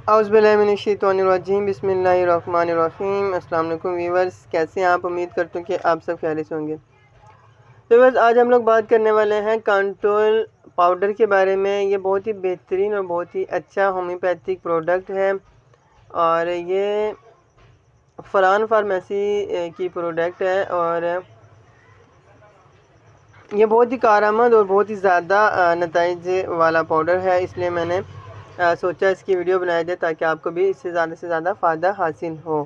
औज़ुबिल्लाहिमिनश्शैतानिर्रजीम बिस्मिल्लाहिर्रहमानिर्रहीम। अस्सलाम वालेकुम व्यूअर्स, कैसे हैं आप? उम्मीद करता हूँ कि आप सब खैरियत से होंगे। व्यूअर्स, आज हम लोग बात करने वाले हैं कंट्रोल पाउडर के बारे में। ये बहुत ही बेहतरीन और बहुत ही अच्छा होम्योपैथिक प्रोडक्ट है और ये फरहान फार्मेसी की प्रोडक्ट है और ये बहुत ही कारआमद और बहुत ही ज़्यादा नताइज वाला पाउडर है, इसलिए मैंने सोचा इसकी वीडियो बनाई जाए ताकि आपको भी इससे से ज़्यादा फ़ायदा हासिल हो।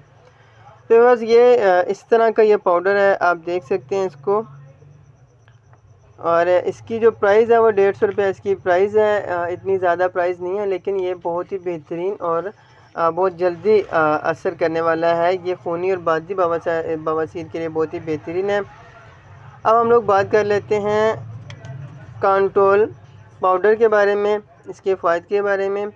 तो बस ये इस तरह का ये पाउडर है, आप देख सकते हैं इसको। और इसकी जो प्राइस है वो 150 रुपये इसकी प्राइस है। इतनी ज़्यादा प्राइस नहीं है, लेकिन ये बहुत ही बेहतरीन और बहुत जल्दी असर करने वाला है। ये खूनी और बादी बवासीर के लिए बहुत ही बेहतरीन है। अब हम लोग बात कर लेते हैं कंट्रोल पाउडर के बारे में, इसके फ़ायदे के बारे में।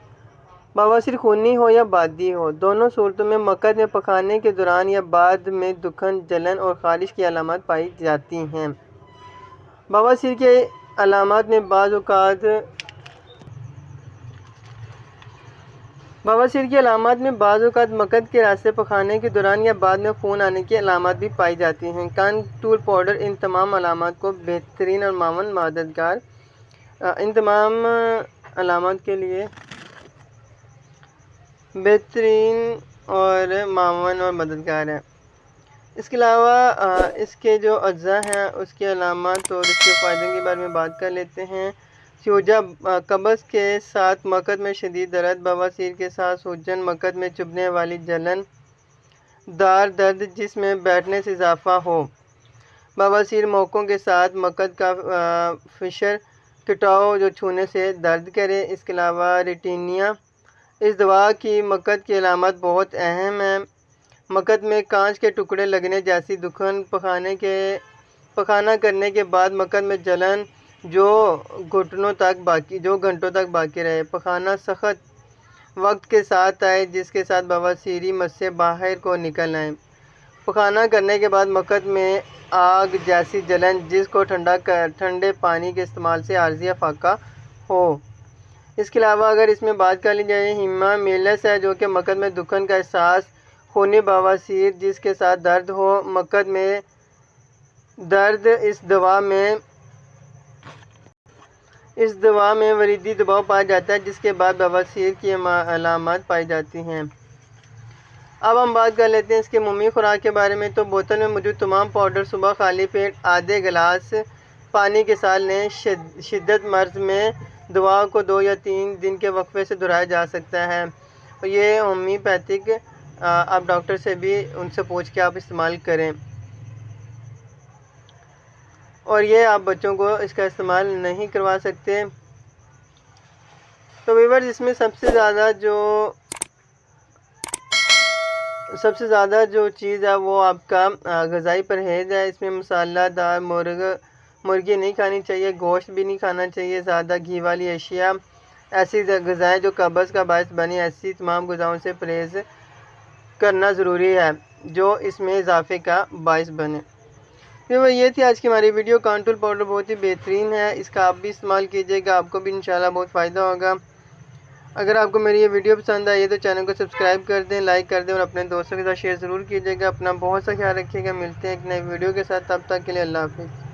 बवासीर खूनी हो या बादी हो, दोनों सूरतों में मक्कत में पकाने के दौरान या बाद में दुखन, जलन और ख़ारिश की अलामत पाई जाती हैं। बवासीर के अलामत में बाज़ औक़ात मक्कत के रास्ते पखाने के दौरान या बाद में खून आने की अलामत भी पाई जाती हैं। कंट्रोल पाउडर इन तमाम अलामत को बेहतरीन और मावन मददगार इन तमाम अलामत के लिए बेहतरीन और मावन और मददगार है। इसके अलावा इसके जो अज्जा हैं उसके अलामत और इसके फ़ायदे के बारे में बात कर लेते हैं। सूजा कब्ज़ के साथ मक्कत में शदीद दर्द, बवासीर के साथ सूजन, मक्कत में चुभने वाली जलन, दर्द जिसमें बैठने से इजाफ़ा हो, बवासीर मौकों के साथ मक्कत का फिशर, कटाव जो छूने से दर्द करे। इसके अलावा रेटिनिया, इस दवा की मक्कत की अलामत बहुत अहम है। मक्कत में कांच के टुकड़े लगने जैसी दुखन, पखाना करने के बाद मक्कत में जलन जो घंटों तक बाकी रहे, पखाना सख्त वक्त के साथ आए जिसके साथ बवासीरी मस्से बाहर को निकल आए, पखाना करने के बाद मक्कत में आग जैसी जलन जिसको ठंडे पानी के इस्तेमाल से आर्जी या फाका हो। इसके अलावा अगर इसमें बात कर ली जाए हीमामेलस है, जो कि मक्कत में दुखन का एहसास, खूनी बवासीर जिसके साथ दर्द हो, मक्कत में दर्द, इस दवा में वरीदी दबाव पाया जाता है जिसके बाद बवासीर की अलामत पाई जाती हैं। अब हम बात कर लेते हैं इसके मुमी खुराक के बारे में। तो बोतल में मौजूद तमाम पाउडर सुबह खाली पेट आधे गिलास पानी के साथ लें। शिद्दत मर्ज में दवा को 2 या 3 दिन के वक्फे से दोहराया जा सकता है। और ये होम्योपैथिक आप डॉक्टर से भी उनसे पूछ के आप इस्तेमाल करें। और ये आप बच्चों को इसका इस्तेमाल नहीं करवा सकते। तो व्यूअर्स, इसमें सबसे ज़्यादा जो चीज़ है वो आपका ग़िज़ाई परहेज़ है। इसमें मसालादार मुर्गी नहीं खानी चाहिए, गोश्त भी नहीं खाना चाहिए, ज़्यादा घी वाली अशिया, ऐसी ग़िज़ाएँ जो कब्ज़ का बायस बने, ऐसी तमाम ग़िज़ाओं से परहेज़ करना ज़रूरी है जो इसमें इजाफ़े का बायस बने। तो ये थी आज की हमारी वीडियो। कंट्रोल पाउडर बहुत ही बेहतरीन है, इसका आप भी इस्तेमाल कीजिएगा, आपको भी इंशाल्लाह बहुत फ़ायदा होगा। अगर आपको मेरी ये वीडियो पसंद आई है तो चैनल को सब्सक्राइब कर दें, लाइक कर दें और अपने दोस्तों के साथ शेयर ज़रूर कीजिएगा। अपना बहुत सा ख्याल रखिएगा। मिलते हैं एक नई वीडियो के साथ, तब तक के लिए अल्लाह हाफ़िज़।